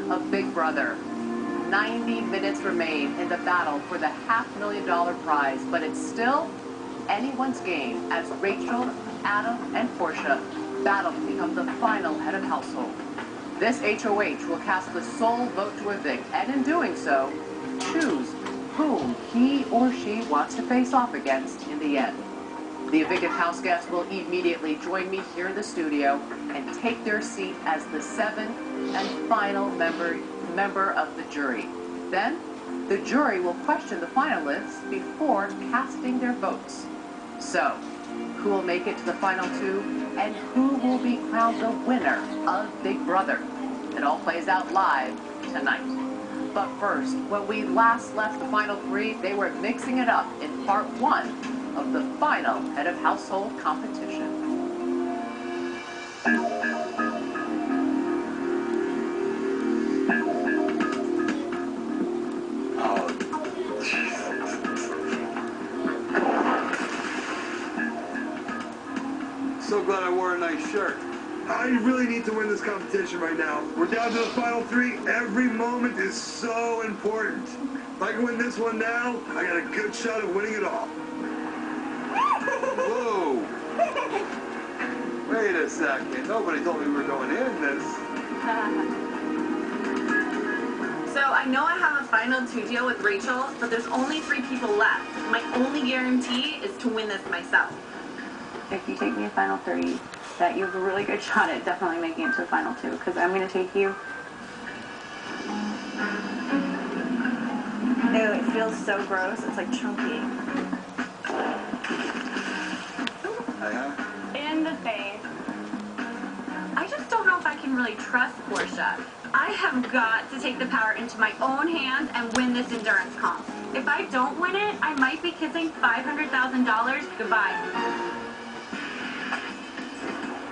of Big Brother. 90 minutes remain in the battle for the $500,000 prize, but it's still anyone's game as Rachel, Adam, and Portia battle to become the final head of household. This HOH will cast the sole vote to evict, and in doing so, choose whom he or she wants to face off against in the end. The evicted house guests will immediately join me here in the studio and take their seat as the seventh and final member of the jury. Then, the jury will question the finalists before casting their votes. So, who will make it to the final two, and who will be crowned the winner of Big Brother? It all plays out live tonight. But first, when we last left the final three, they were mixing it up in part one of the final head of household competition. So glad I wore a nice shirt. I really need to win this competition right now. We're down to the final three. Every moment is so important. If I can win this one now, I got a good shot at winning it all. Whoa! Wait a second. Nobody told me we were going in this. So I know I have a final two deal with Rachel, but there's only 3 people left. My only guarantee is to win this myself. If you take me to final 3, that you have a really good shot at definitely making it to the final 2, because I'm going to take you. Ew, it feels so gross. It's like chunky. In the face. I just don't know if I can really trust Portia. I have got to take the power into my own hands and win this endurance comp. If I don't win it, I might be kissing $500,000 goodbye.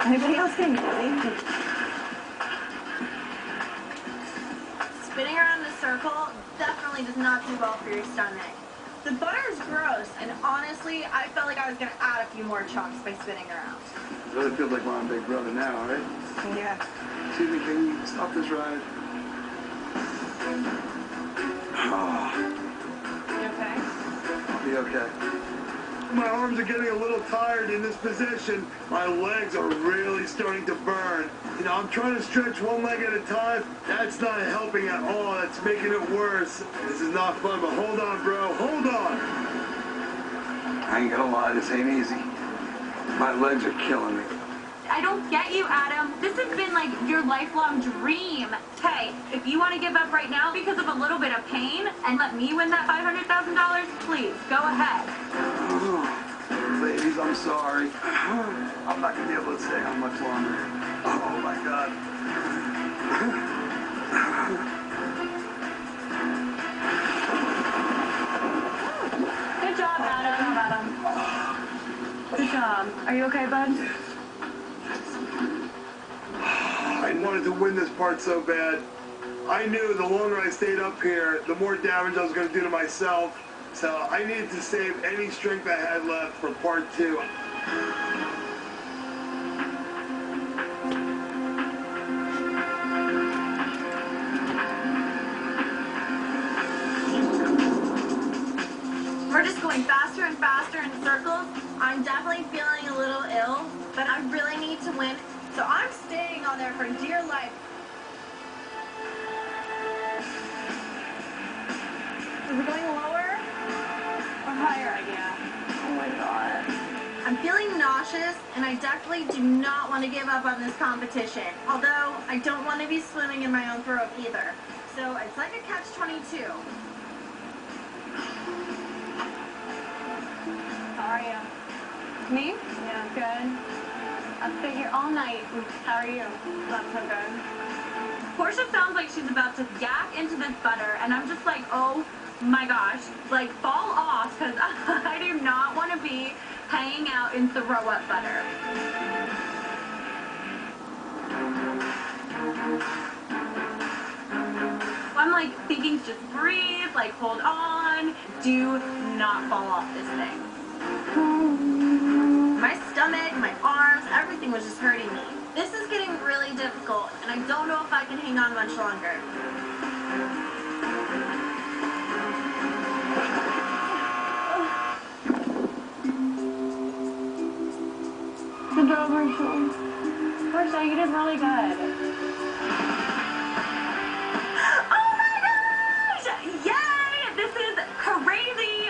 Anybody else getting dizzy? Spinning around in a circle definitely does not do well for your stomach. The butter is gross, and honestly, I felt like I was going to add a few more chunks by spinning around. It really feels like we're on Big Brother now, right? Yeah. Excuse me, can you stop this ride? You okay? I'll be okay. My arms are getting a little tired in this position. My legs are really starting to burn. You know, I'm trying to stretch one leg at a time. That's not helping at all. That's making it worse. This is not fun, but hold on, bro. Hold on. I ain't gonna lie, this ain't easy. My legs are killing me. I don't get you, Adam. This has been like your lifelong dream. Hey, if you want to give up right now because of a little bit of pain and let me win that $500,000, please, go ahead. Ladies, I'm sorry. I'm not going to be able to stay on much longer. Oh, my God. Good job, Adam. Good job. Are you okay, bud? I wanted to win this part so bad. I knew the longer I stayed up here, the more damage I was going to do to myself. So I needed to save any strength I had left for part 2. We're just going faster and faster in circles. I'm definitely feeling a little ill, but I really need to win. So I'm staying on there for dear life. Is it going lower or higher? Yeah. Oh my God. I'm feeling nauseous, and I definitely do not want to give up on this competition. Although, I don't want to be swimming in my own throat either. So it's like a catch-22. How are you? Me? Yeah, good. I've been here all night. How are you? Not so good. Portia sounds like she's about to yak into this butter, and I'm just like, oh my gosh, like fall off, because I do not want to be hanging out in throw-up butter. I'm like thinking just breathe, like hold on, do not fall off this thing. My stomach, my arms, everything was just hurting me. This is getting really difficult, and I don't know if I can hang on much longer. Good job, Rachel. Portia, you did really good. Oh my gosh! Yay! This is crazy.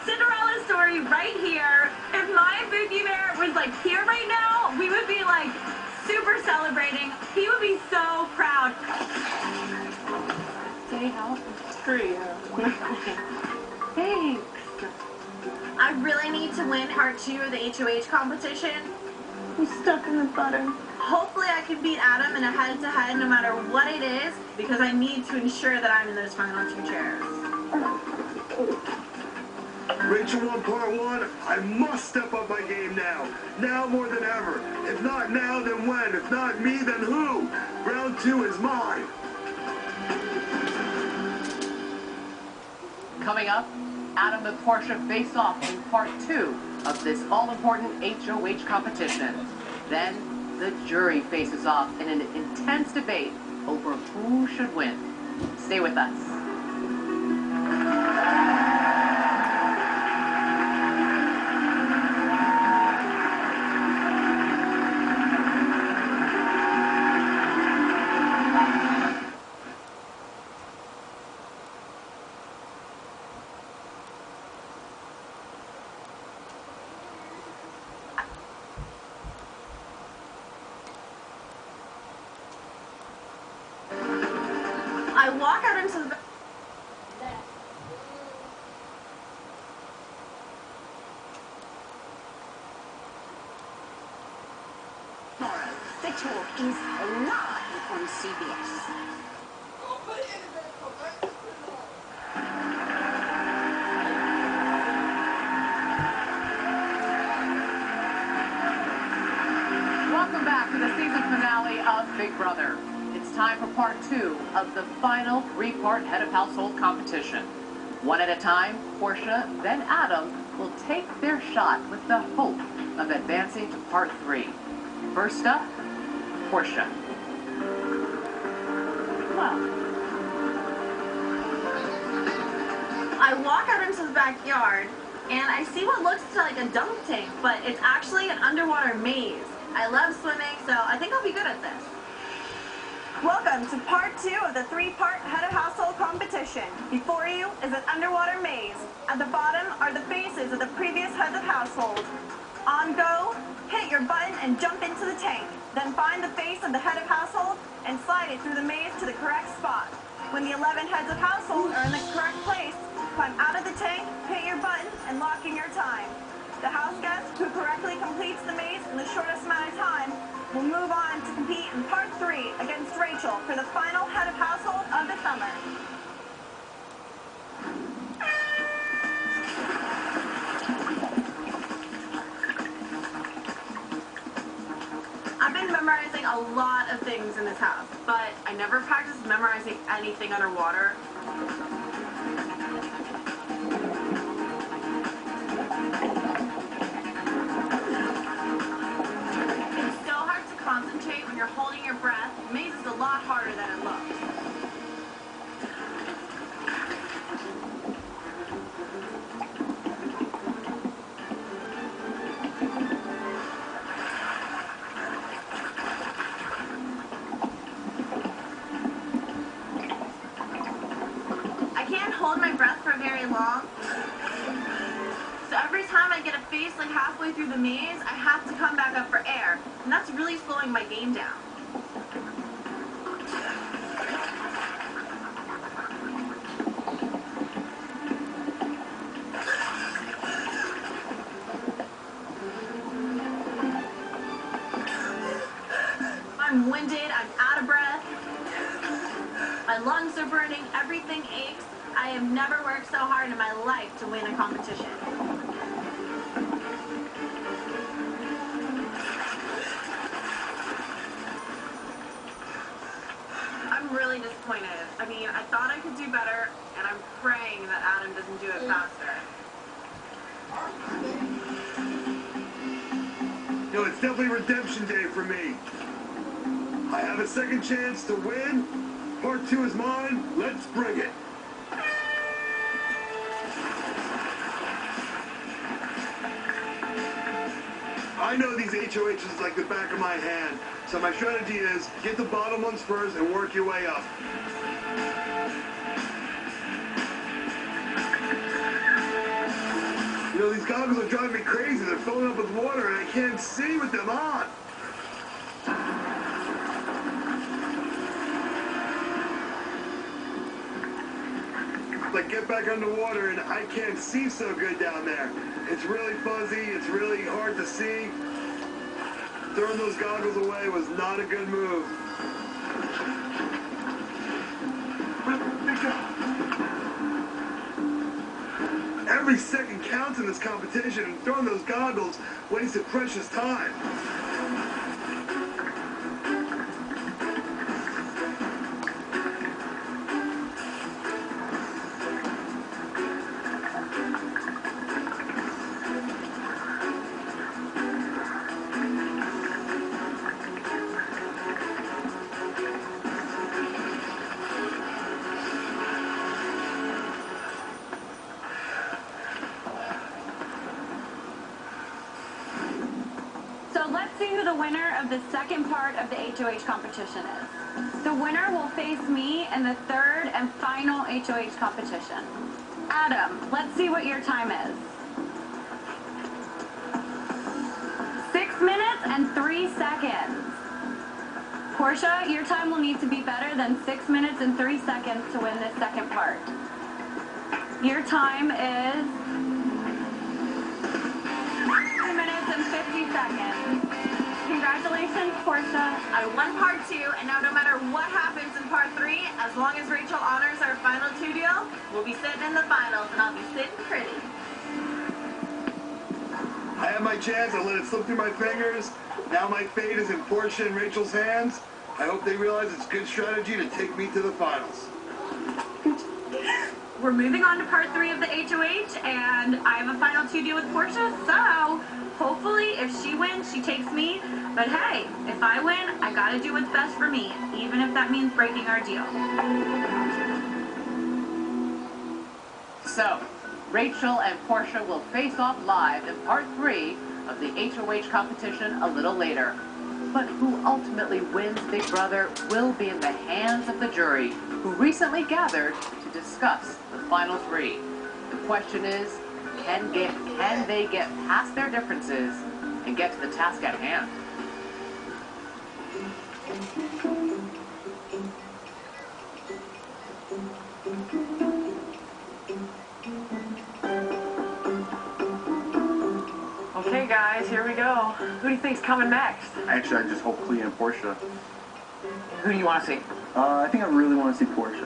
Cinderella story right here. If my Boogie Bear was like here right now, we would be like super celebrating. He would be so proud. Did he help? Screw you. Thanks. I really need to win part 2 of the HOH competition. I'm stuck in the butter. Hopefully I can beat Adam in a head-to-head no matter what it is, because I need to ensure that I'm in those final 2 chairs. Rachel won part 1. I must step up my game now. Now more than ever. If not now, then when? If not me, then who? Round 2 is mine. Coming up, Adam and Portia face off in part 2 of this all-important HOH competition. Then, the jury faces off in an intense debate over who should win. Stay with us. I walk out into the... Tomorrow, The Talk is live on CBS. Welcome back to the season finale of Big Brother. It's time for part 2 of the final 3-part head of household competition. One at a time, Portia, then Adam will take their shot with the hope of advancing to part 3. First up, Portia. Well, I walk out into the backyard, and I see what looks like a dunk tank, but it's actually an underwater maze. I love swimming, so I think I'll be good at this. Welcome to part 2 of the 3-part head of household competition. Before you is an underwater maze. At the bottom are the faces of the previous heads of household. On go, hit your button and jump into the tank. Then find the face of the head of household and slide it through the maze to the correct spot. When the 11 heads of household are in the correct place, climb out of the tank, hit your button, and lock in your time. The house guest who correctly completes the maze in the shortest amount of time will move on to compete in part 3 against Rachel for the final head of household of the summer. I've been memorizing a lot of things in this house, but I never practiced memorizing anything underwater. It's so hard to concentrate when you're holding your breath. The maze is a lot harder than it looks. I can't hold my breath for very long. So every time I get a face like halfway through the maze, I have to come back up for air. And that's really slowing my game down. I'm winded, I'm out of breath. My lungs are burning, everything aches. I have never worked so hard in my life to win a competition. I'm really disappointed. I mean, I thought I could do better, and I'm praying that Adam doesn't do it faster. Yo, it's definitely redemption day for me. I have a second chance to win. Part 2 is mine. Let's bring it. I know these HOHs like the back of my hand, so my strategy is get the bottom ones first and work your way up. You know, these goggles are driving me crazy. They're filling up with water and I can't see with them on. Like get back underwater and I can't see so good down there. It's really fuzzy, it's really hard to see. Throwing those goggles away was not a good move. Every second counts in this competition, and throwing those goggles wasted precious time. So let's see who the winner of the second part of the HOH competition is. The winner will face me in the third and final HOH competition. Adam, let's see what your time is. 6 minutes and 3 seconds. Portia, your time will need to be better than 6 minutes and 3 seconds to win this second part. Your time is 2 minutes and 50 seconds. Congratulations, Portia. I won part 2, and now no matter what happens in part 3, as long as Rachel honors our final 2 deal, we'll be sitting in the finals, and I'll be sitting pretty. I had my chance, I let it slip through my fingers. Now my fate is in Portia and Rachel's hands. I hope they realize it's good strategy to take me to the finals. We're moving on to part 3 of the HOH, and I have a final 2 deal with Portia, so hopefully if she wins, she takes me. But hey, if I win, I gotta do what's best for me, even if that means breaking our deal. So, Rachel and Portia will face off live in part 3 of the HOH competition a little later. But who ultimately wins Big Brother will be in the hands of the jury, who recently gathered to discuss the final 3. The question is, can they get past their differences and get to the task at hand? Okay, guys, here we go. Who do you think's coming next? Actually, I just hope Clea and Portia. Who do you want to see? I think I really want to see Portia.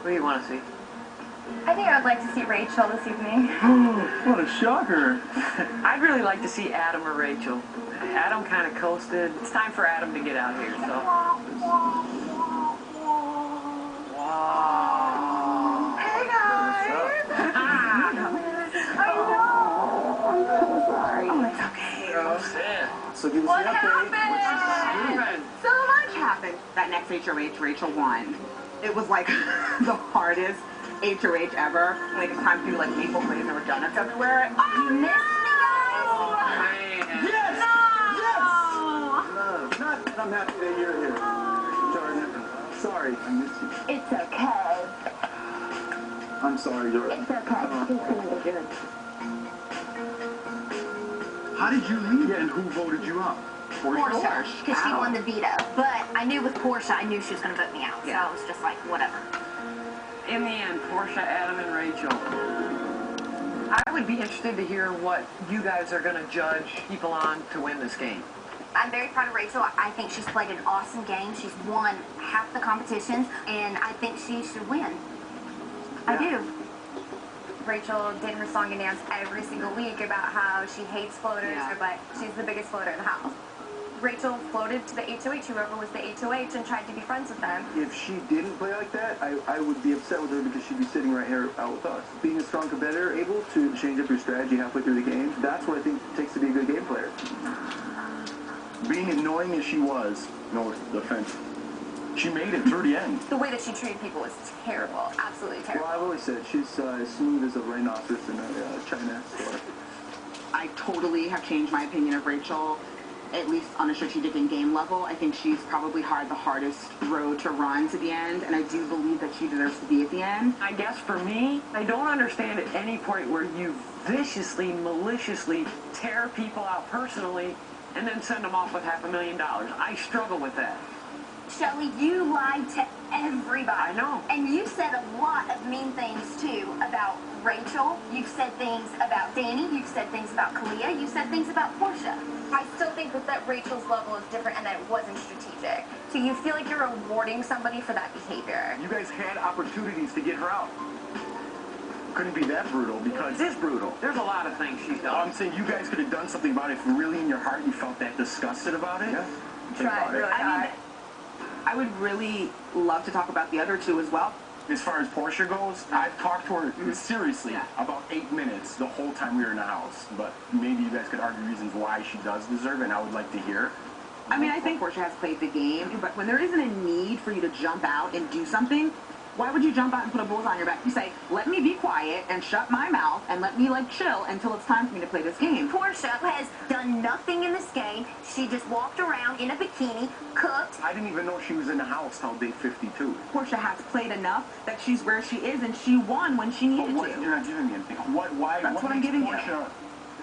Who do you want to see? I think I would like to see Rachel this evening. What a shocker! I'd really like to see Adam or Rachel. Adam kind of coasted. It's time for Adam to get out here, so. Wow. Hey, guys! I know. I'm so sorry. Oh, it's okay. So give us What the update. happened? So much happened. That next HOH, Rachel won. It was like the hardest HOH ever. Like it's time to do like maple glaze or donuts everywhere. You missed me, guys. Man. Yes! No! Yes! Not that I'm happy that you're here. Jordan, sorry, I missed you. It's okay. I'm sorry, Jordan. It's okay. It's really good. How did you leave? Yeah, and who voted you out? Portia, because she won the veto. But I knew with Portia, I knew she was going to vote me out. So I was just like, whatever. In the end, Portia, Adam, and Rachel. I would be interested to hear what you guys are going to judge people on to win this game. I'm very proud of Rachel. I think she's played an awesome game. She's won half the competitions, and I think she should win. I do. Rachel did her song and dance every single week about how she hates floaters, Yeah. but she's the biggest floater in the house. Rachel floated to the HOH, whoever was the HOH, and tried to be friends with them. If she didn't play like that, I would be upset with her because she'd be sitting right here out with us. Being a strong competitor, able to change up your strategy halfway through the game, that's what I think it takes to be a good game player. being annoying as she was, no offense, she made it through the end. The way that she treated people was terrible. Absolutely terrible. Well, I've always said she's as smooth as a rhinoceros in a China store. I totally have changed my opinion of Rachel, at least on a strategic and game level. I think she's probably had the hardest road to run to the end, and I do believe that she deserves to be at the end. I guess for me, I don't understand at any point where you viciously, maliciously tear people out personally and then send them off with $500,000. I struggle with that. Shelley, you lied to everybody. I know. And you said a lot of mean things, too, about Rachel. You've said things about Danny. You've said things about Kalia. You said things about Portia. I still think that Rachel's level is different and that it wasn't strategic. So you feel like you're rewarding somebody for that behavior. You guys had opportunities to get her out. Couldn't be that brutal because It is brutal. There's a lot of things she's done. I'm saying you guys could have done something about it if really in your heart you felt that disgusted about it. Yeah. Tried really hard. I would really love to talk about the other two as well. As far as Portia goes, I've talked to her seriously about 8 minutes the whole time we were in the house. But maybe you guys could argue reasons why she does deserve it, and I would like to hear. I mean, I think Portia has played the game, but when there isn't a need for you to jump out and do something, why would you jump out and put a bullseye on your back? You say, let me be quiet and shut my mouth and let me, chill until it's time for me to play this game. Portia has done nothing in this game. She just walked around in a bikini, cooked. I didn't even know she was in the house till day 52. Portia has played enough that she's where she is, and she won when she needed But to. You're not giving me anything. Why? That's what I'm giving you.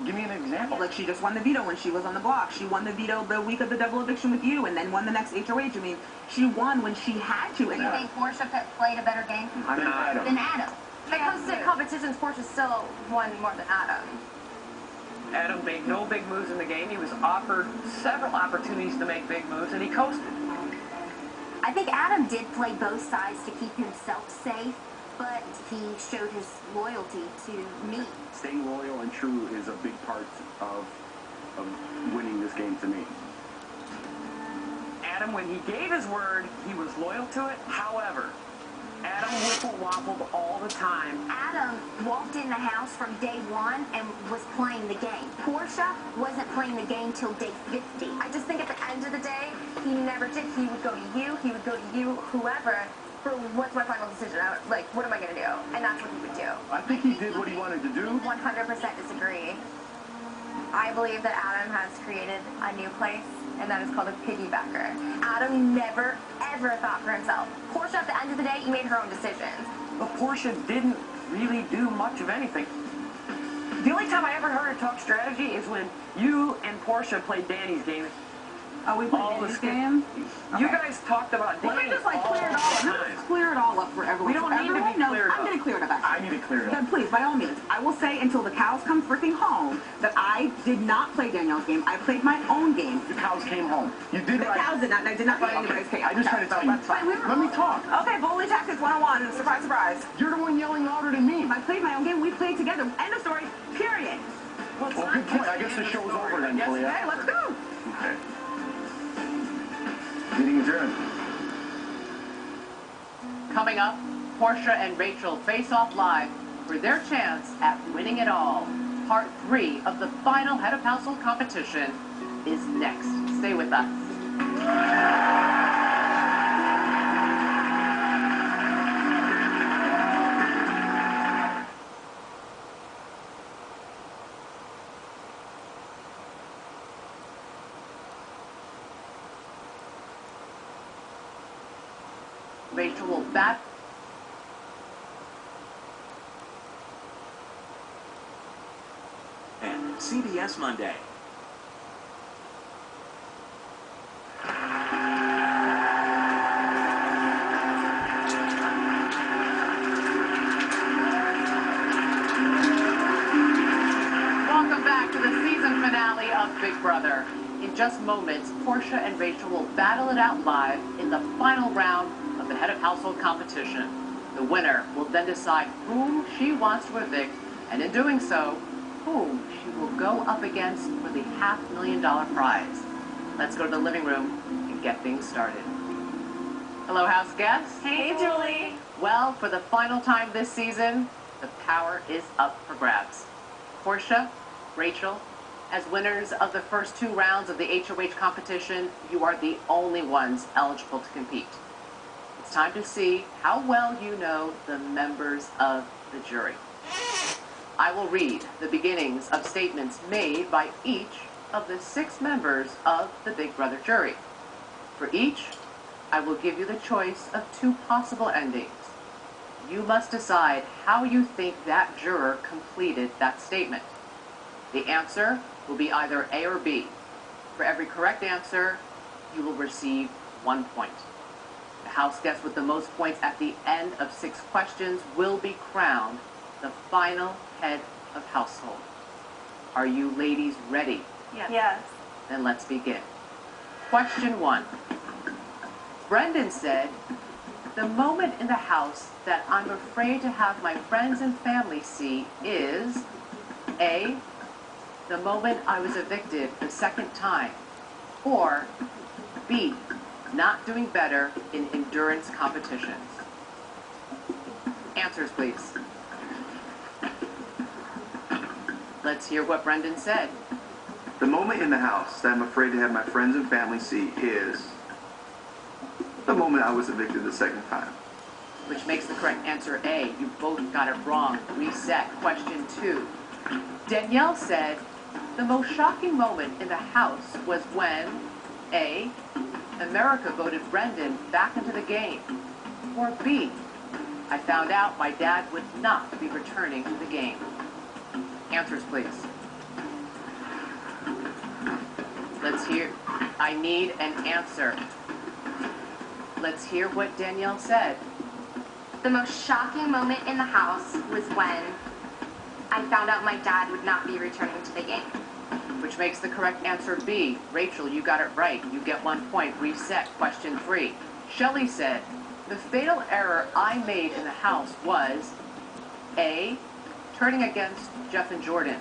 Give me an example. Like, she just won the veto when she was on the block. She won the veto the week of the double eviction with you, and then won the next HOH. I mean, she won when she had to. And You think Portia played a better game I'm not. than Adam? When it comes to competitions, Portia still won more than Adam. Adam made no big moves in the game. He was offered several opportunities to make big moves, and he coasted. I think Adam did play both sides to keep himself safe, but he showed his loyalty to me. Staying loyal and true is a big part of winning this game to me. Adam, when he gave his word, he was loyal to it. However, Adam whipple-wobbled all the time. Adam walked in the house from day 1 and was playing the game. Portia wasn't playing the game till day 50. I just think at the end of the day, he never did. He would go to you, he would go to you, whoever, for what's my final decision? What am I going to do? And that's what he would do. I think he did what he wanted to do. 100% disagree. I believe that Adam has created a new place, and that is called a piggybacker. Adam never, ever thought for himself. Portia, at the end of the day, he made her own decisions. But Portia didn't really do much of anything. The only time I ever heard her talk strategy is when you and Portia played Danny's game. Oh, we played this game? You guys talked about Let Danny me just all clear it the all up. time. Let's clear it all up for everyone. We don't So need to be everyone knows, cleared I'm up. going to clear it up, actually. I need it cleared up. Then please, by all means, I will say until the cows come freaking home that I did not play Danielle's game. I played my own game. The cows came home. You did The right. cows did not. I did not play anybody's game. I just trying to tell you. That's fine. Let me talk. Okay, bully tactics 101. Surprise, surprise. You're the one yelling louder than me. I played my own game. We played together. End of story. Period. Well, it's Well, not good point. just I guess the end of show's story. over then, Yes, Julia. Okay, let's go. Okay. Meeting adjourned. Coming up, Portia and Rachel face off live for their chance at winning it all. Part 3 of the final head of household competition is next. Stay with us. Rachel will bat. And CBS Monday. Welcome back to the season finale of Big Brother. In just moments, Portia and Rachel will battle it out live in the final round of the head of household competition. The winner will then decide whom she wants to evict, and in doing so, whom she will go up against for the $500,000 prize. Let's go to the living room and get things started. Hello, house guests. Hey, Julie. Well, for the final time this season, the power is up for grabs. Portia, Rachel, As winners of the first 2 rounds of the HOH competition, you are the only ones eligible to compete. It's time to see how well you know the members of the jury. I will read the beginnings of statements made by each of the 6 members of the Big Brother jury. For each, I will give you the choice of 2 possible endings. You must decide how you think that juror completed that statement. The answer will be either A or B. For every correct answer, you will receive 1 point. The house guest with the most points at the end of 6 questions will be crowned the final head of household. Are you ladies ready? Yes. Then let's begin. Question 1. Brendan said, "The moment in the house that I'm afraid to have my friends and family see is A, the moment I was evicted the 2nd time, or B, not doing better in endurance competitions." Answers, please. Let's hear what Brendan said. The moment in the house that I'm afraid to have my friends and family see is the moment I was evicted the 2nd time. Which makes the correct answer A. You both got it wrong. Reset. Question 2. Danielle said, "The most shocking moment in the house was when A, America voted Brendan back into the game, or B, I found out my dad would not be returning to the game." Answers, please. Let's hear. I need an answer. Let's hear what Danielle said. The most shocking moment in the house was when I found out my dad would not be returning to the game. Which makes the correct answer B. Rachel, you got it right. You get 1 point. Reset. Question 3. Shelley said, "The fatal error I made in the house was A, turning against Jeff and Jordan,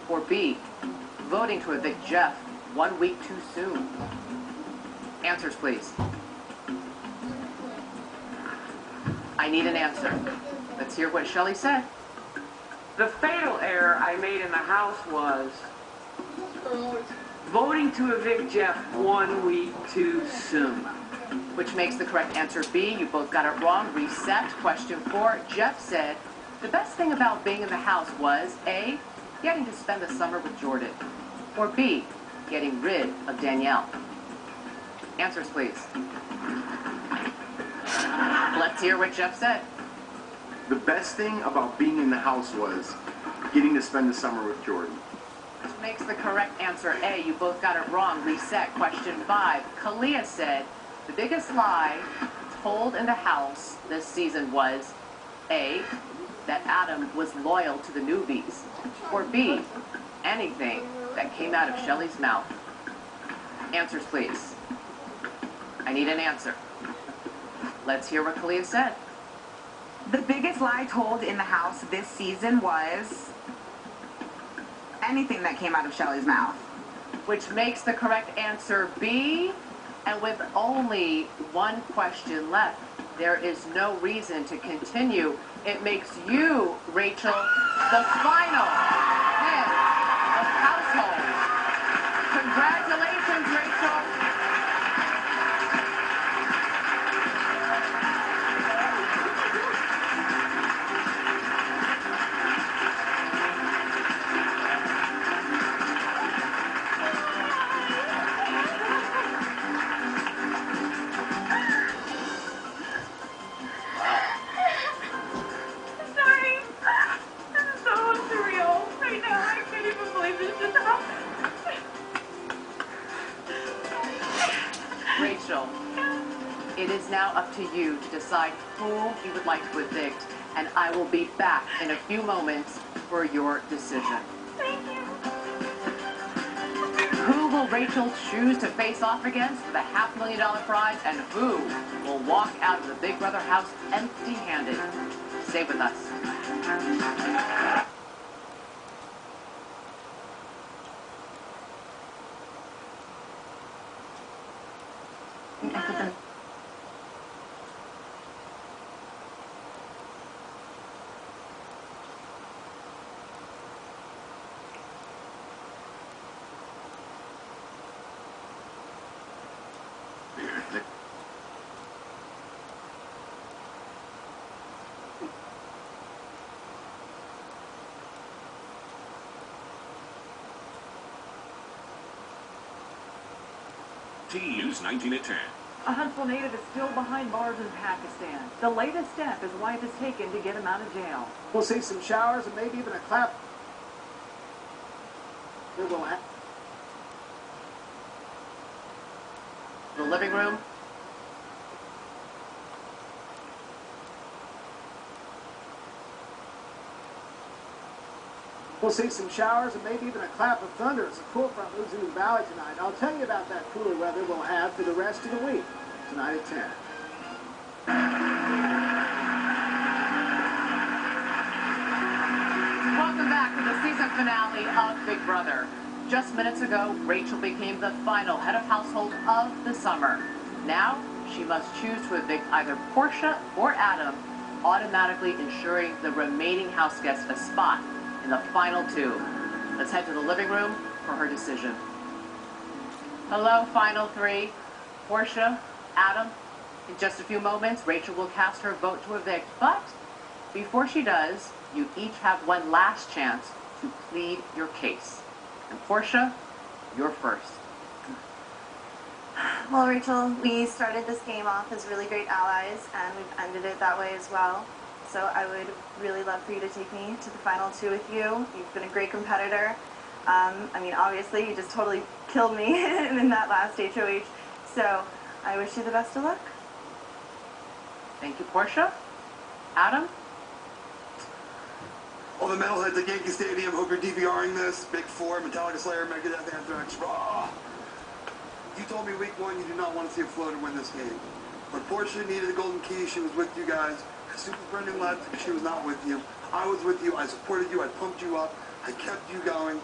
or B, voting to evict Jeff 1 week too soon." Answers, please. I need an answer. Let's hear what Shelley said. The fatal error I made in the house was voting to evict Jeff 1 week too soon. Which makes the correct answer B. You both got it wrong. Reset. Question 4. Jeff said, "The best thing about being in the house was A, getting to spend the summer with Jordan, or B, getting rid of Danielle." Answers, please. Let's hear what Jeff said. The best thing about being in the house was getting to spend the summer with Jordan. Which makes the correct answer A. You both got it wrong. Reset. Question 5. Kalia said, "The biggest lie told in the house this season was A, that Adam was loyal to the newbies, or B, anything that came out of Shelley's mouth." Answers, please. I need an answer. Let's hear what Kalia said. The biggest lie told in the house this season was anything that came out of Shelley's mouth. Which makes the correct answer B. And with only 1 question left, there is no reason to continue. It makes you, Rachel, the final head of household. Congratulations, Rachel. Sorry. This is so surreal right now. I can't even believe this just happened. Rachel, it is now up to you to decide whom you would like to evict, and I will be back in a few moments for your decision. Thank you. Who will Rachel choose to face off against for the $500,000 prize, and who will walk out of the Big Brother house empty-handed? Stay with us. TU's 19 at 10. A Huntsville native is still behind bars in Pakistan. The latest step his wife has taken to get him out of jail. We'll see some showers and maybe even a clap. It will happen. The living room. We'll see some showers and maybe even a clap of thunder as the cool front moves into the valley tonight. I'll tell you about that cooler weather we'll have for the rest of the week tonight at 10. Welcome back to the season finale of Big Brother. Just minutes ago, Rachel became the final head of household of the summer. Now, she must choose to evict either Portia or Adam, automatically ensuring the remaining house guests a spot in the final two. Let's head to the living room for her decision. Hello, final three. Portia, Adam. In just a few moments, Rachel will cast her vote to evict, but before she does, you each have one last chance to plead your case. And Portia, you're first. Well, Rachel, we started this game off as really great allies, and we've ended it that way as well. So I would really love for you to take me to the final two with you. You've been a great competitor. I mean, obviously, you just totally killed me in that last HOH. So I wish you the best of luck. Thank you, Portia. Adam? All the metalheads at Yankee Stadium, hope you're DVRing this. Big Four, Metallica, Slayer, Megadeth, Anthrax, Raw. You told me week one you did not want to see a floater win this game. When Portia needed the golden key, she was with you guys. As soon as Brendan left, she was not with you. I was with you. I supported you. I pumped you up. I kept you going.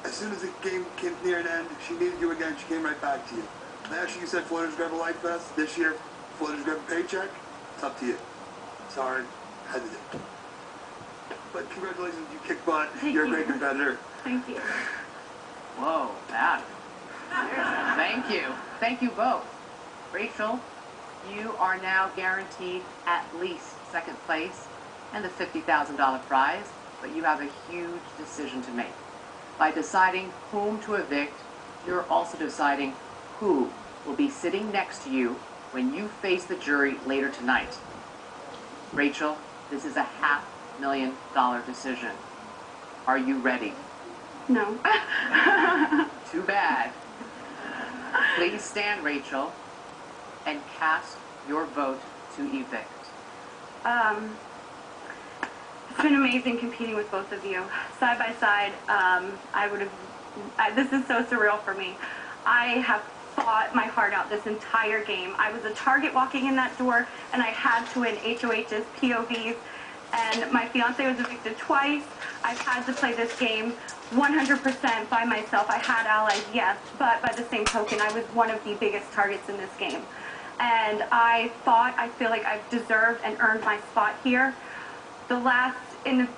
As soon as the game came near an end, she needed you again. She came right back to you. Last year you said floaters grab a life vest. This year, floaters grab a paycheck. It's up to you. Sorry. Had to do it. But congratulations, you kick butt. You're a great competitor. Thank you. Whoa, Adam. Thank you. Thank you both. Rachel, you are now guaranteed at least second place and the $50,000 prize, but you have a huge decision to make. By deciding whom to evict, you're also deciding who will be sitting next to you when you face the jury later tonight. Rachel, this is a $500,000 decision. Are you ready? No. Too bad. Please stand, Rachel, and cast your vote to evict. It's been amazing competing with both of you. Side by side, this is so surreal for me. I have fought my heart out this entire game. I was a target walking in that door, and I had to win HOHs, POVs, and my fiance was evicted twice. I've had to play this game 100% by myself. I had allies, yes, but by the same token, I was one of the biggest targets in this game. And I feel like I've deserved and earned my spot here. In the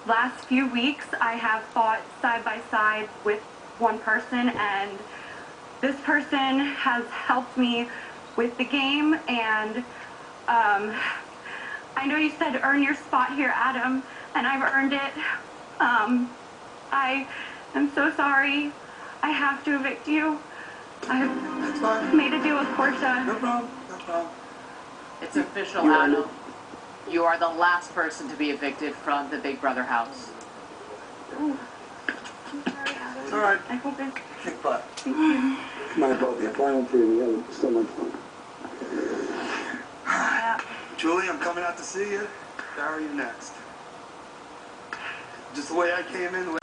last few weeks, I have fought side by side with one person, and this person has helped me with the game, and I know you said earn your spot here, Adam, and I've earned it. I am so sorry. I have to evict you. I've made a deal with Portia. No problem. No problem. It's official, Adam. You are the last person to be evicted from the Big Brother house. Ooh. I'm sorry, Adam. It's all right. I hope it's... Kick butt. Thank you. My both, yeah, final three, we have so much fun. Julie, I'm coming out to see you. Barry, you next. Just the way I came in, the way...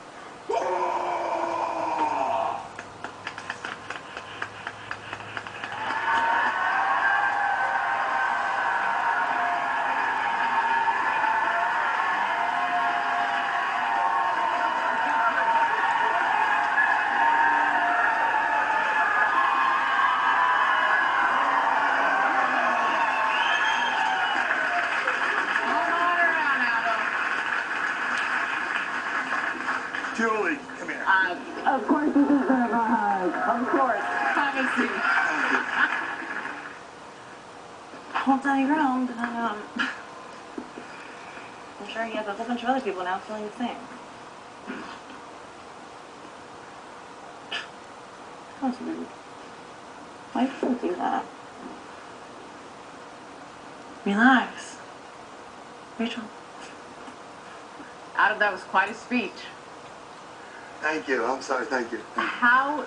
Julie, come here. Of course you deserve a hug. Of course. Have a seat. Hold on your ground. I'm sure he has a whole bunch of other people now feeling the same. That was rude. Why do you do that? Relax. Rachel. Adam, that was quite a speech. Thank you. I'm sorry. Thank you. How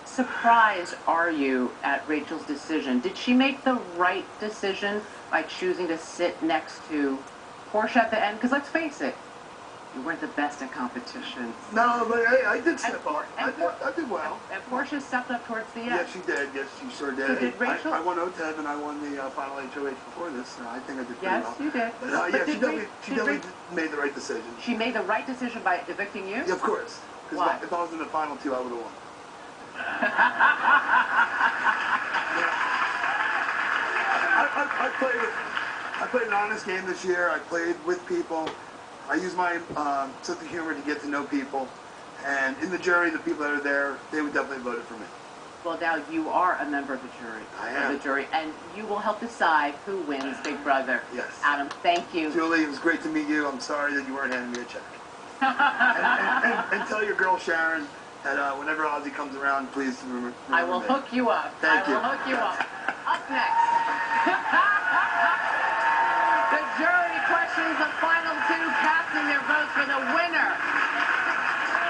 surprised are you at Rachel's decision? Did she make the right decision by choosing to sit next to Portia at the end? Because let's face it, you weren't the best at competition. No, but I did step up. I did well. And Portia stepped up towards the end. Yes, she did. Yes, she sure did. So did Rachel? I won OTED and I won the final HOH before this, so I think I did pretty Yes, well. you did. Yeah, she definitely made the right decision. She made the right decision by evicting you? Yeah, of course. Why? Because if I was in the final two, I would have won. I played an honest game this year. I played with people. I used my sense of humor to get to know people. And in the jury, the people that are there, they would definitely vote for me. Well, now you are a member of the jury. I am. And you will help decide who wins Big Brother. Yes. Adam, thank you. Julie, it was great to meet you. I'm sorry that you weren't handing me a check. and tell your girl Sharon that whenever Ozzy comes around, please remember I will me. hook you up. Thank you. I will hook you up. Up next. The jury questions the final two, casting their votes for the winner.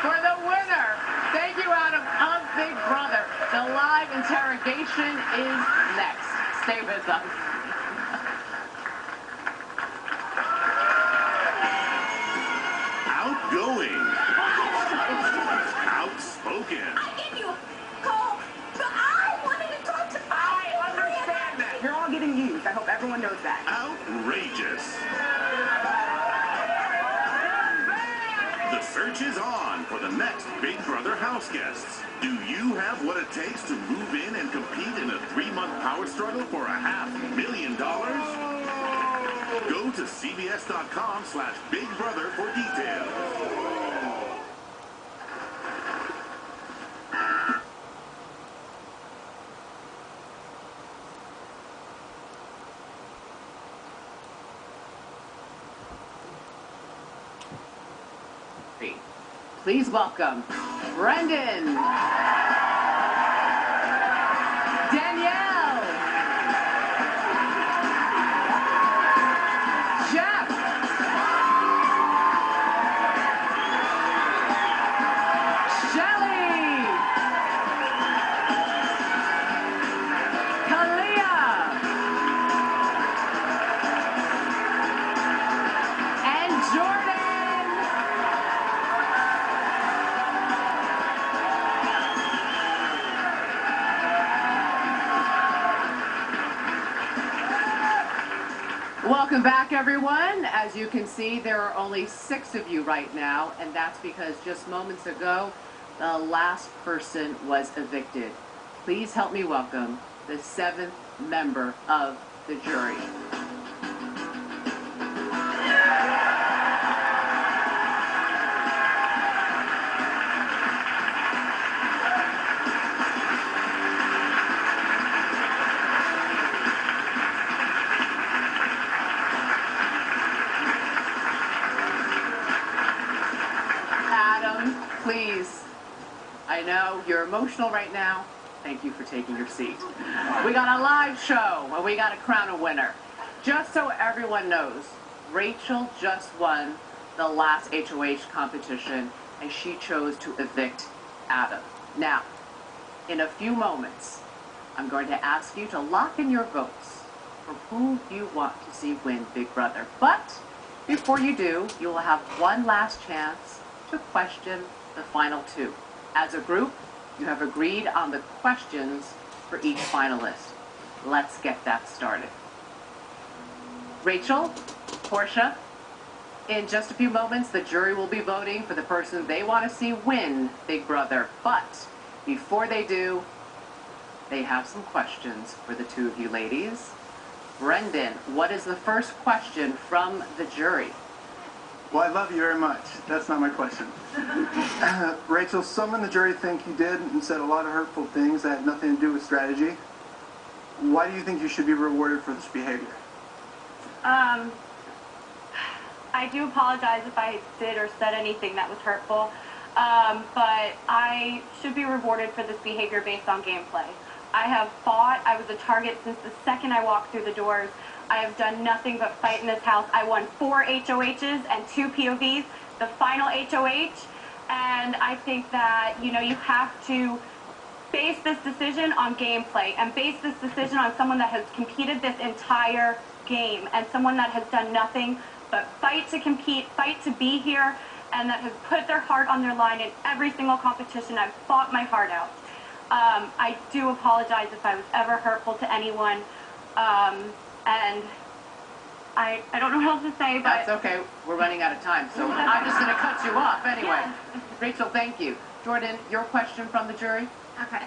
For the winner. Thank you, Adam, of Big Brother. The live interrogation is next. Stay with us. Outgoing. Outspoken. I gave you a call, but I wanted to talk to I understand that. You're all getting used. I hope everyone knows that. Outrageous. The search is on for the next Big Brother house guests. Do you have what it takes to move in and compete in a 3-month power struggle for $500,000? Go to cbs.com/bigbrother for details. Please welcome Brendan, Danielle, Jeff, Shelly, Kalia, and Jordan. Welcome back, everyone. As you can see, there are only 6 of you right now, and that's because just moments ago, the last person was evicted. Please help me welcome the 7th member of the jury. Please, I know you're emotional right now. Thank you for taking your seat. We got a live show and we got to crown a winner. Just so everyone knows, Rachel just won the last HOH competition and she chose to evict Adam. Now, in a few moments, I'm going to ask you to lock in your votes for who you want to see win Big Brother. But before you do, you will have one last chance to question the final 2. As a group, you have agreed on the questions for each finalist. Let's get that started. Rachel, Portia, in just a few moments, the jury will be voting for the person they want to see win Big Brother. But before they do, they have some questions for the 2 of you ladies. Brendan, what is the first question from the jury? Well, I love you very much. That's not my question. Rachel, some in the jury think you did and said a lot of hurtful things that had nothing to do with strategy. Why do you think you should be rewarded for this behavior? I do apologize if I did or said anything that was hurtful, but I should be rewarded for this behavior based on gameplay. I have fought. I was a target since the second I walked through the doors. I have done nothing but fight in this house. I won 4 HOHs and 2 POVs, the final HOH, and I think that, you know, you have to base this decision on gameplay and base this decision on someone that has competed this entire game and someone that has done nothing but fight to compete, fight to be here, and that has put their heart on their line in every single competition. I've fought my heart out. I do apologize if I was ever hurtful to anyone, and I don't know what else to say, but... That's okay. We're running out of time, so I'm just going to cut you off anyway. Yeah. Rachel, thank you. Jordan, your question from the jury? Okay.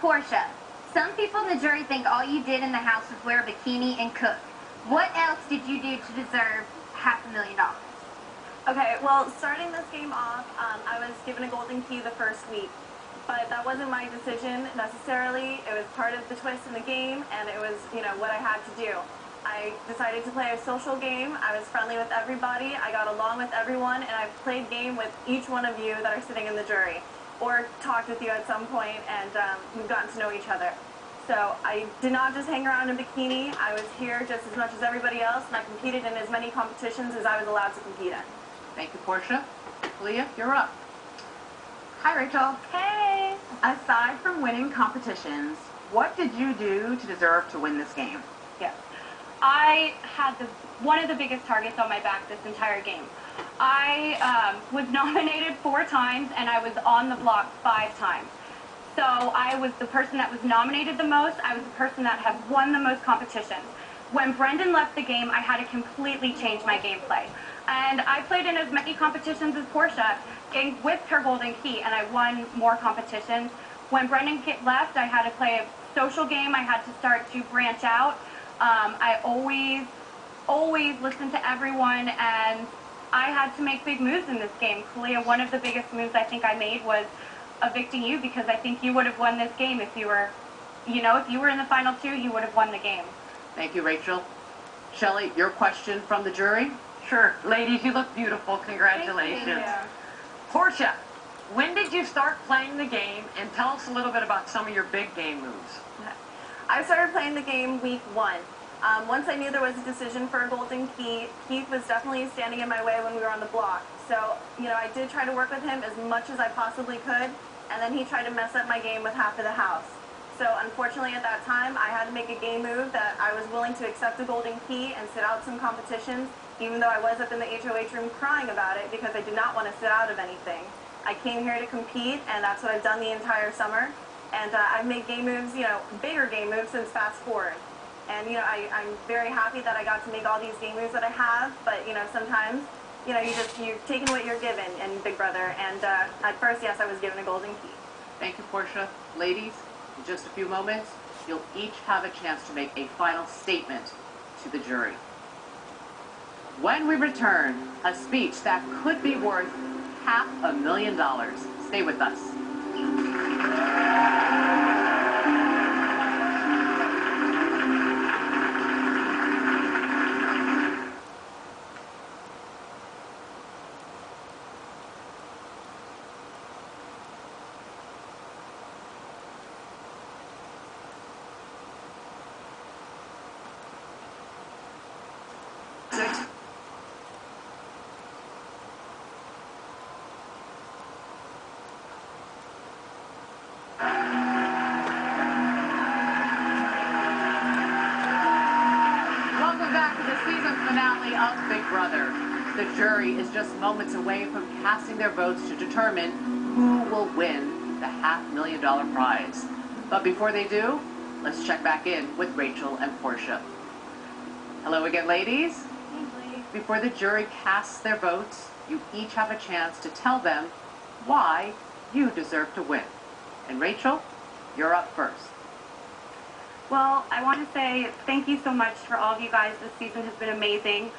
Portia, some people in the jury think all you did in the house was wear a bikini and cook. What else did you do to deserve $500,000? Okay, well, starting this game off, I was given a golden key the first week. But that wasn't my decision necessarily. It was part of the twist in the game, and it was, you know, what I had to do. I decided to play a social game. I was friendly with everybody. I got along with everyone, and I've played game with each one of you that are sitting in the jury, or talked with you at some point, and we've gotten to know each other. So I did not just hang around in a bikini. I was here just as much as everybody else, and I competed in as many competitions as I was allowed to compete in. Thank you, Portia. Leah, you're up. Hi, Rachel. Hey! Aside from winning competitions, what did you do to deserve to win this game? Yeah. I had one of the biggest targets on my back this entire game. I was nominated 4 times, and I was on the block 5 times. So I was the person that was nominated the most. I was the person that had won the most competitions. When Brendan left the game, I had to completely change my gameplay. And I played in as many competitions as Portia with her golden key, and I won more competitions. When Brendan left, I had to play a social game. I had to start to branch out. I always listened to everyone, and I had to make big moves in this game. Kalia, one of the biggest moves I think I made was evicting you, because I think you would have won this game if you were, you know, if you were in the final 2, you would have won the game. Thank you, Rachel. Shelley, your question from the jury? Sure. Ladies, you look beautiful. Congratulations. Thank you. Portia, when did you start playing the game? And tell us a little bit about some of your big game moves. I started playing the game week 1. Once I knew there was a decision for a golden key, Keith was definitely standing in my way when we were on the block. So, you know, I did try to work with him as much as I possibly could, and then he tried to mess up my game with half of the house. So unfortunately at that time, I had to make a game move that I was willing to accept a golden key and sit out some competitions, even though I was up in the HOH room crying about it because I did not want to sit out of anything. I came here to compete, and that's what I've done the entire summer. And I've made game moves, you know, bigger game moves since Fast Forward. And, you know, I'm very happy that I got to make all these game moves that I have, but, you know, sometimes, you know, you're taking what you're given in Big Brother. And at first, yes, I was given a golden key. Thank you, Portia. Ladies, in just a few moments, you'll each have a chance to make a final statement to the jury. When we return, a speech that could be worth $500,000. Stay with us. Of Big Brother. The jury is just moments away from casting their votes to determine who will win the $500,000 prize. But before they do, let's check back in with Rachel and Portia. Hello again, ladies. Before the jury casts their votes, you each have a chance to tell them why you deserve to win. And Rachel, you're up first. Well, I want to say thank you so much for all of you guys. This season has been amazing.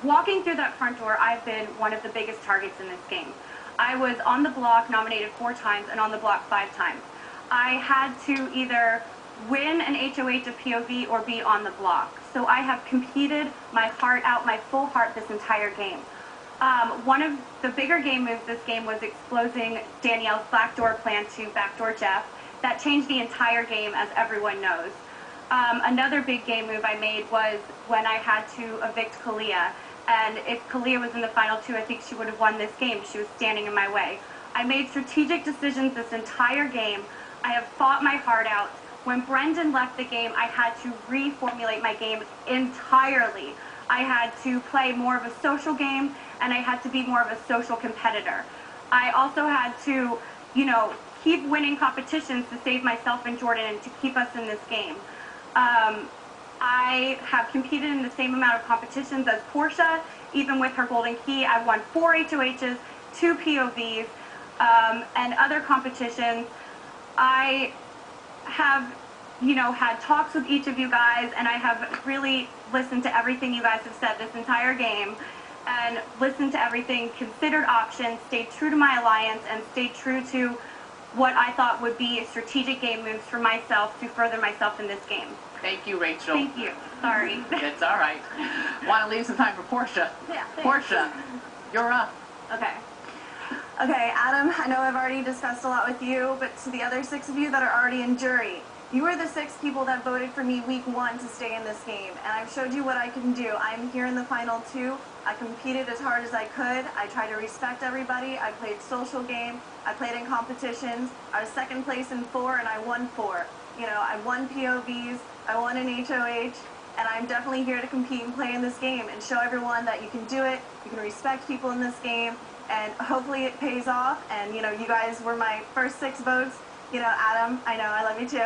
Walking through that front door, I've been one of the biggest targets in this game. I was on the block nominated 4 times and on the block 5 times. I had to either win an HOH, a POV, or be on the block. So I have competed my heart out, my full heart this entire game. One of the bigger game moves this game was exposing Danielle's backdoor plan to backdoor Jeff. that changed the entire game, as everyone knows. Another big game move I made was when I had to evict Kalia. And if Kalia was in the final two, I think she would have won this game. She was standing in my way. I made strategic decisions this entire game. I have fought my heart out. When Brendan left the game, I had to reformulate my game entirely. I had to play more of a social game, and I had to be more of a social competitor. I also had to, you know, keep winning competitions to save myself and Jordan and to keep us in this game. I have competed in the same amount of competitions as Portia. Even with her golden key, I won 4 HOHs, 2 POVs, and other competitions. I have, you know, had talks with each of you guys, and I have really listened to everything you guys have said this entire game, and listened to everything, considered options, stayed true to my alliance, and stayed true to what I thought would be strategic game moves for myself to further myself in this game. Thank you, Rachel. Thank you. Sorry. It's all right. Want to leave some time for Portia? Yeah. Portia, you're up. Okay. Okay, Adam, I know I've already discussed a lot with you, but to the other 6 of you that are already in jury, you were the 6 people that voted for me week 1 to stay in this game, and I've showed you what I can do. I'm here in the final 2. I competed as hard as I could. I tried to respect everybody. I played social game. I played in competitions. I was 2nd place in 4, and I won 4. You know, I won POVs. I won an HOH. And I'm definitely here to compete and play in this game and show everyone that you can do it. You can respect people in this game, and hopefully it pays off. And, you know, you guys were my first 6 votes. You know, Adam, I know, I love you too,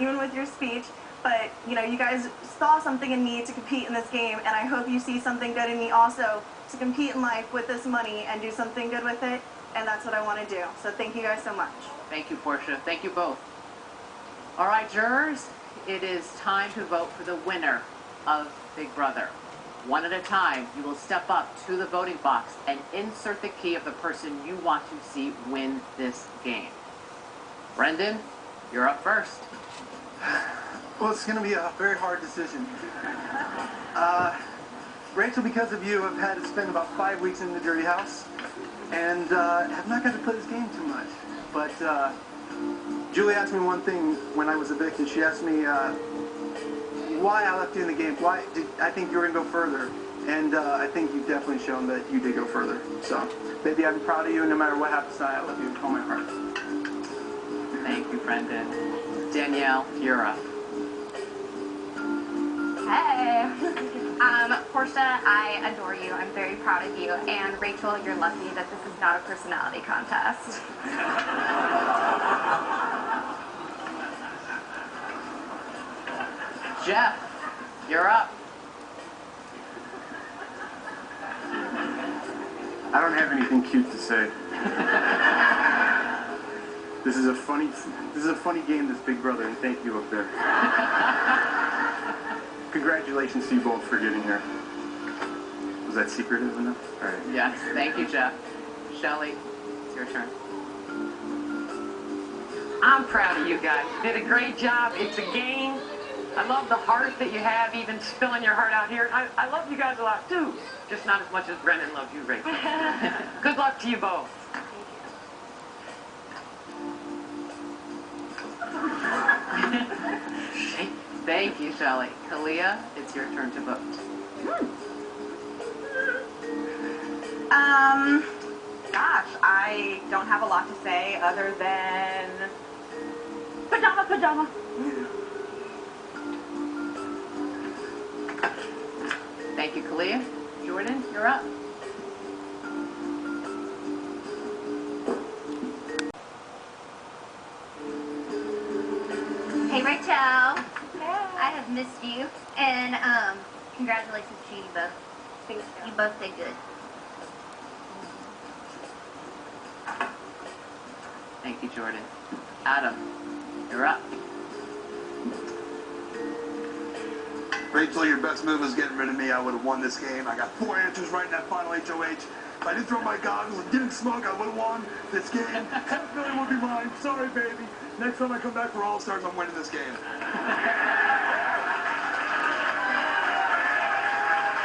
even with your speech. But, you know, you guys saw something in me to compete in this game, and I hope you see something good in me also to compete in life with this money and do something good with it, and that's what I want to do. So thank you guys so much. Thank you, Portia. Thank you both. All right, jurors, it is time to vote for the winner of Big Brother. One at a time, you will step up to the voting box and insert the key of the person you want to see win this game. Brendan, you're up first. Well, it's going to be a very hard decision. Rachel, because of you, I've had to spend about 5 weeks in the jury house, and have not got to play this game too much. But Julie asked me one thing when I was evicted. She asked me why I left you in the game. Why did I think you were going to go further? And I think you've definitely shown that you did go further. So, baby, I'm proud of you, and no matter what happens tonight, I love you with all my heart. Thank you, Brendan. Danielle, you're up. Hey. Portia, I adore you. I'm very proud of you. And Rachel, you're lucky that this is not a personality contest. Jeff, you're up. I don't have anything cute to say. This is a funny game, this Big Brother, and thank you up there. Congratulations to you both for getting here. Was that secretive enough? All right. Yes, thank you, Jeff. Shelley, it's your turn. I'm proud of you guys. You did a great job. It's a game. I love the heart that you have, even spilling your heart out here. I love you guys a lot, too. Just not as much as Brendan loves you, Rachel. Good luck to you both. Thank you, Shelley. Kalia, it's your turn to vote. Gosh, I don't have a lot to say other than pajama. Thank you, Kalia. Jordan, you're up. Hey, Rachel. I have missed you, and congratulations to you both. Thanks. You both did good. Thank you, Jordan. Adam, you're up. Rachel, your best move is getting rid of me. I would have won this game. I got 4 answers right in that final HOH. If I didn't throw my goggles and didn't smoke, I would have won this game. $500,000 would be mine. Sorry, baby. Next time I come back for All-Stars, I'm winning this game.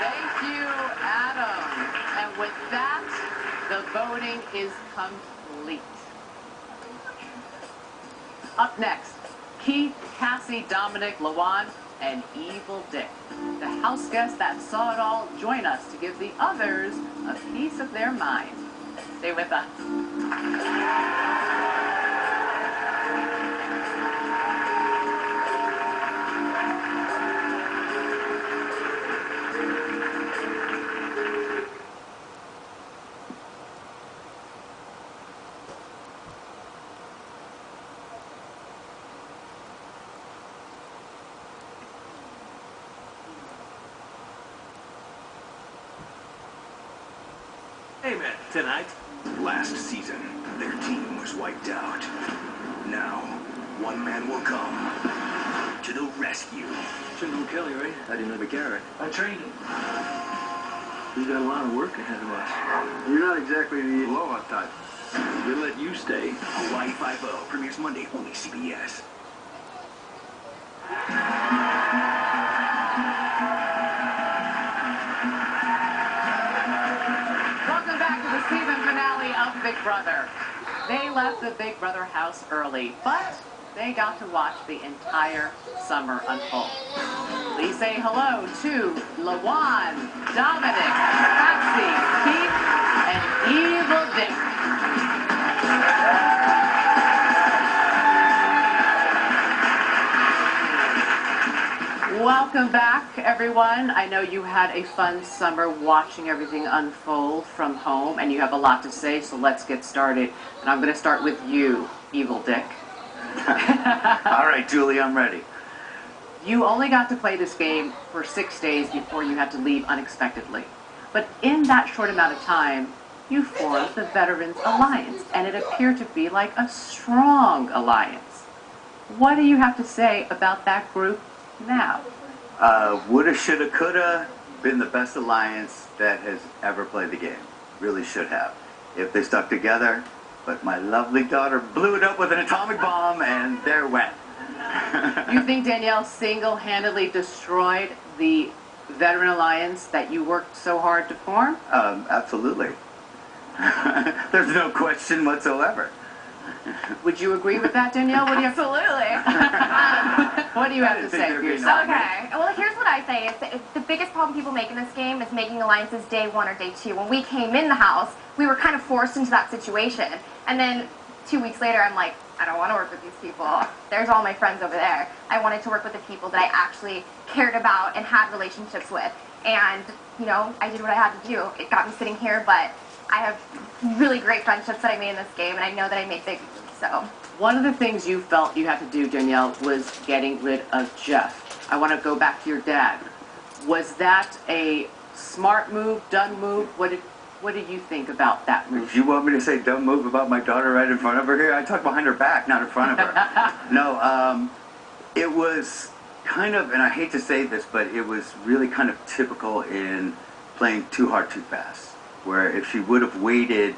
Thank you, Adam. And with that, the voting is complete. Up next, Keith, Cassie, Dominic, Lawan, and Evil Dick. The house guests that saw it all join us to give the others a piece of their mind. Stay with us. Hey man, tonight? Last season, their team was wiped out. Now, one man will come to the rescue. Shouldn't go Kelly, right? I didn't know McGarrett. I trained him. He's got a lot of work ahead of us. You're not exactly the blowout type. We'll let you stay. Hawaii 5-0 premieres Monday, only CBS. Welcome back to the season finale of Big Brother. They left the Big Brother house early, but they got to watch the entire summer unfold. Please say hello to Lawan, Dominic, Patsy, Keith, and Evil Dick. Welcome back, everyone. I know you had a fun summer watching everything unfold from home, and you have a lot to say, so let's get started. And I'm going to start with you, Evil Dick. All right, Julie, I'm ready. You only got to play this game for 6 days before you had to leave unexpectedly. But in that short amount of time, you formed the Veterans Alliance, and it appeared to be like a strong alliance. What do you have to say about that group now? Woulda, shoulda, coulda been the best alliance that has ever played the game. Really should have. If they stuck together, but my lovely daughter blew it up with an atomic bomb, and there went. You think Danielle single-handedly destroyed the Veteran Alliance that you worked so hard to form? Absolutely. There's no question whatsoever. Would you agree with that, Danielle? What do you Absolutely. What do you have to say for yourself? Okay. Well, here's what I say. It's the biggest problem people make in this game is making alliances day 1 or day 2. When we came in the house, we were kind of forced into that situation. And then 2 weeks later, I'm like, I don't want to work with these people. There's all my friends over there. I wanted to work with the people that I actually cared about and had relationships with. And, you know, I did what I had to do. It got me sitting here, but I have really great friendships that I made in this game, and I know that I made big moves, so. One of the things you felt you had to do, Danielle, was getting rid of Jeff. I want to go back to your dad. Was that a smart move, dumb move? What did you think about that move? If you want me to say dumb move about my daughter right in front of her here, I talk behind her back, not in front of her. No, it was kind of, and I hate to say this, but it was really kind of typical in playing too hard, too fast. Where if she would have waited,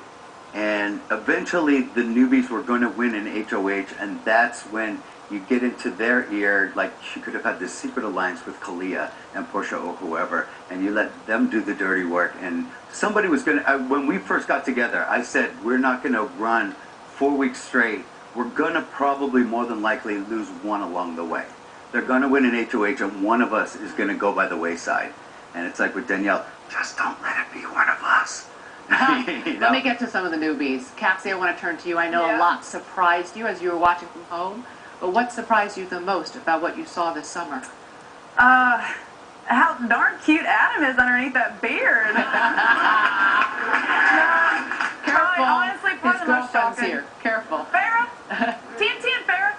and eventually the newbies were going to win in HOH, and that's when you get into their ear, like she could have had this secret alliance with Kalia and Portia or whoever, and you let them do the dirty work. And somebody was going to, when we first got together, I said, we're not going to run 4 weeks straight. We're going to probably more than likely lose one along the way. They're going to win in HOH, and one of us is going to go by the wayside. And it's like with Danielle, just don't let it be one of us. You know? Let me get to some of the newbies. Cassie, I want to turn to you. I know a lot surprised you as you were watching from home, but what surprised you the most about what you saw this summer? How darn cute Adam is underneath that beard. Careful. Honestly, His probably the most girlfriend's shocking. here. Careful. Farrah? TNT and Farrah.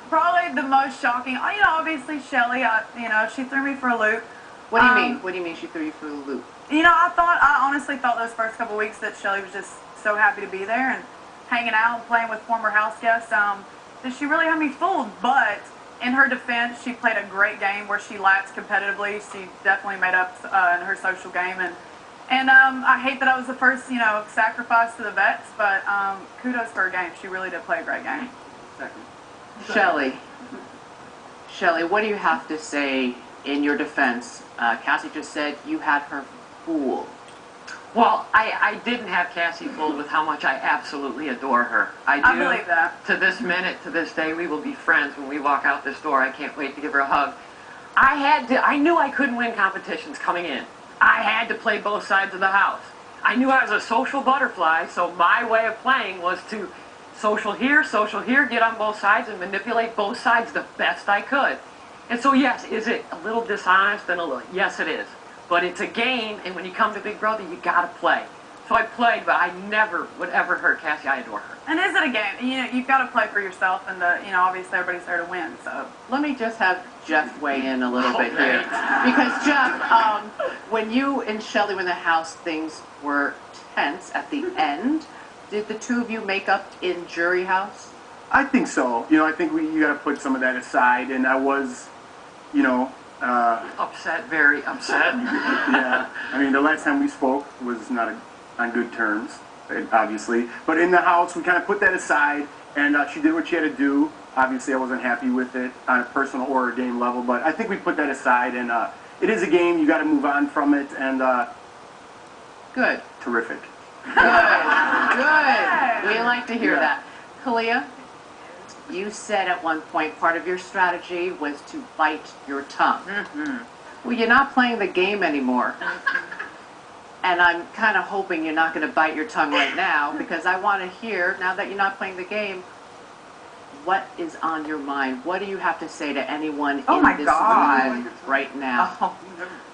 Probably the most shocking. You know, obviously Shelly, you know, she threw me for a loop. What do you mean? What do you mean she threw you for the loop? You know, I honestly thought those first couple weeks that Shelly was just so happy to be there and hanging out and playing with former house guests. That she really had me fooled. But in her defense, she played a great game where she laps competitively. She definitely made up in her social game. And I hate that I was the first, you know, sacrifice to the vets, but kudos for her game. She really did play a great game. Second. Shelly, what do you have to say in your defense? Cassie just said you had her fooled. Well, I didn't have Cassie fooled with how much I absolutely adore her. I do. I believe that. To this minute, to this day, we will be friends when we walk out this door. I can't wait to give her a hug. I knew I couldn't win competitions coming in. I had to play both sides of the house. I knew I was a social butterfly, so my way of playing was to social here, get on both sides and manipulate both sides the best I could. And so yes, is it a little dishonest and a little, yes it is. But it's a game, and when you come to Big Brother, you gotta play. So I played, but I never would ever hurt Cassie. I adore her. And is it a game? You know, you've got to play for yourself, and obviously everybody's there to win. So Let me just have Jeff weigh in a little bit here. Because Jeff, when you and Shelley were in the house, things were tense at the end. Did the two of you make up in jury house? I think so. I think you got to put some of that aside, and I was, upset, very upset. Yeah. I mean, the last time we spoke was not on good terms, obviously. But in the house, we kind of put that aside, and she did what she had to do. Obviously, I wasn't happy with it on a personal or a game level, but I think we put that aside, and it is a game. You got to move on from it, and Good. Terrific. Good. We like to hear that. Kalia, you said at one point part of your strategy was to bite your tongue. Well, you're not playing the game anymore. And I'm kind of hoping you're not going to bite your tongue right now, because I want to hear, now that you're not playing the game, what is on your mind? What do you have to say to anyone in this room right now? Oh,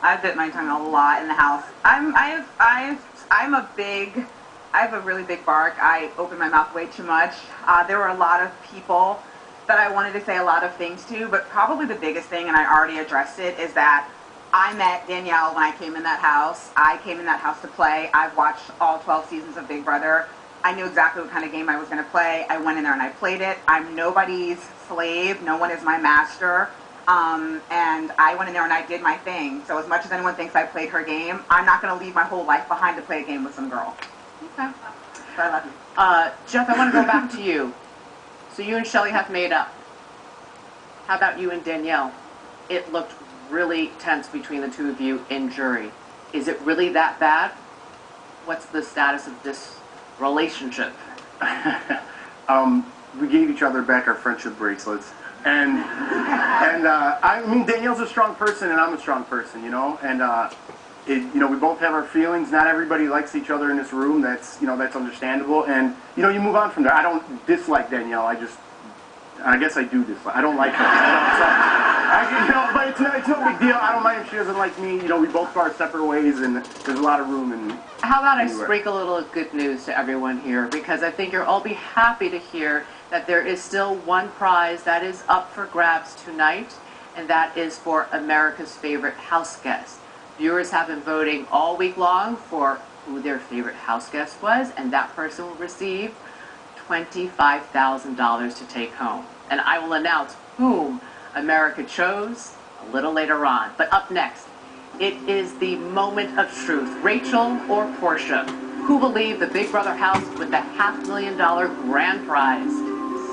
I bit my tongue a lot in the house. I have a really big bark. I open my mouth way too much. There were a lot of people that I wanted to say a lot of things to, but probably the biggest thing, and I already addressed it, is that I met Danielle when I came in that house. I came in that house to play. I've watched all 12 seasons of Big Brother. I knew exactly what kind of game I was going to play. I went in there and I played it. I'm nobody's slave. No one is my master. And I went in there and I did my thing. So as much as anyone thinks I played her game, I'm not going to leave my whole life behind to play a game with some girl. Okay. So I love you. Jeff, I want to go back to you. So you and Shelley have made up. How about you and Danielle? It looked really tense between the two of you in jury. Is it really that bad? What's the status of this relationship? We gave each other back our friendship bracelets, and I mean, Danielle's a strong person and I'm a strong person, and we both have our feelings. Not everybody likes each other in this room. That's understandable, and you move on from there. I don't dislike Danielle. I guess I do dislike. I don't like her. But it's no big deal. I don't mind if she doesn't like me. We both go our separate ways, and there's a lot of room. And how about I sprinkle a little good news to everyone here, because I think you'll all be happy to hear that there is still one prize that is up for grabs tonight, and that is for America's favorite house guest. Viewers have been voting all week long for who their favorite house guest was, and that person will receive $25,000 to take home. And I will announce whom America chose a little later on. But up next, it is the moment of truth. Rachel or Portia? Who will leave the Big Brother house with the $500,000 grand prize?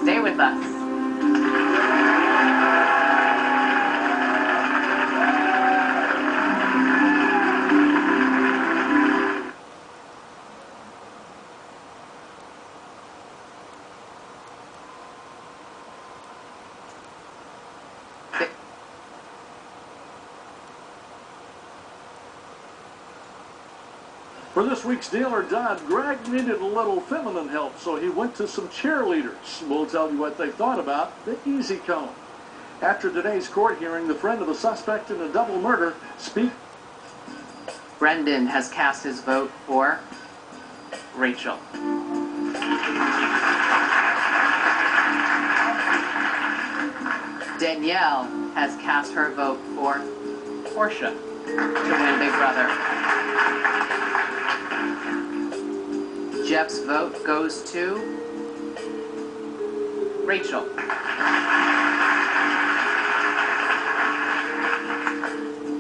Stay with us. For this week's Deal or Done, Greg needed a little feminine help, so he went to some cheerleaders. We'll tell you what they thought about the easy cone. After today's court hearing, the friend of the suspect in a double murder Brendan has cast his vote for Rachel. Danielle has cast her vote for Portia to win Big Brother. Jeff's vote goes to Rachel.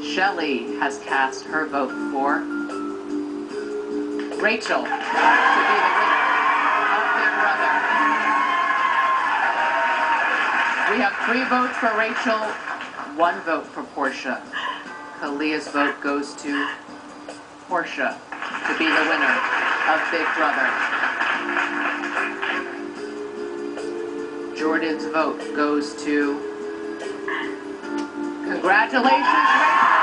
Shelley has cast her vote for Rachel to be the winner of Big Brother. We have 3 votes for Rachel, 1 vote for Portia. Kalia's vote goes to Portia. to be the winner of Big Brother. Jordan's vote goes to, congratulations, Rachel.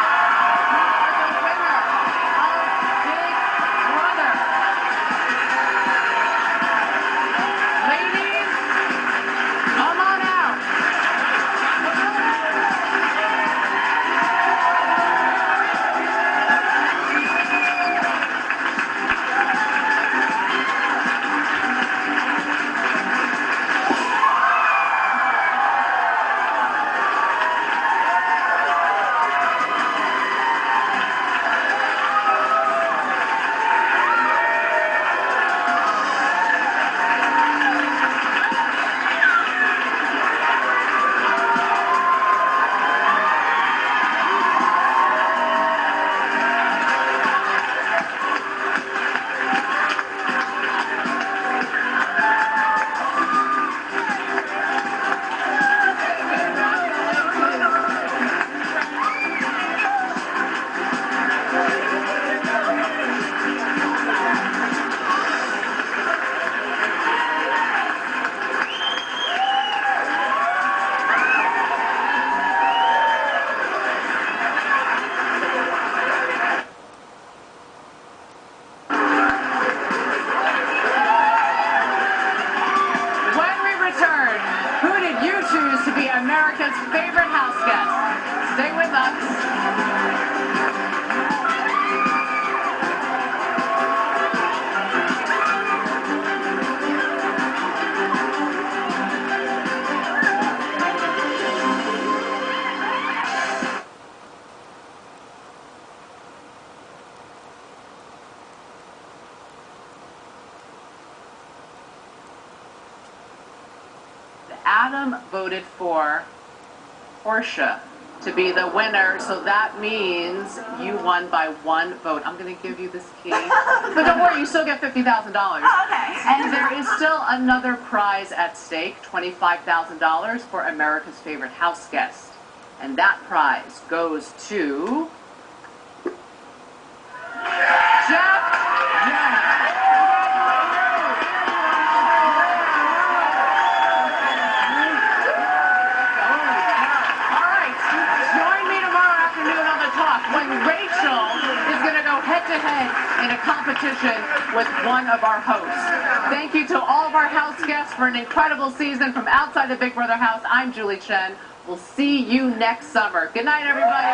To be America's favorite house guest. Stay with us. Adam voted for Portia to be the winner, so that means you won by 1 vote. I'm going to give you this key, but don't worry, you still get $50,000. Oh, okay. And there is still another prize at stake, $25,000 for America's favorite house guest. And that prize goes to Jeff Young. Head-to-head in a competition with one of our hosts. Thank you to all of our house guests for an incredible season from outside the Big Brother house. I'm Julie Chen. We'll see you next summer. Good night, everybody.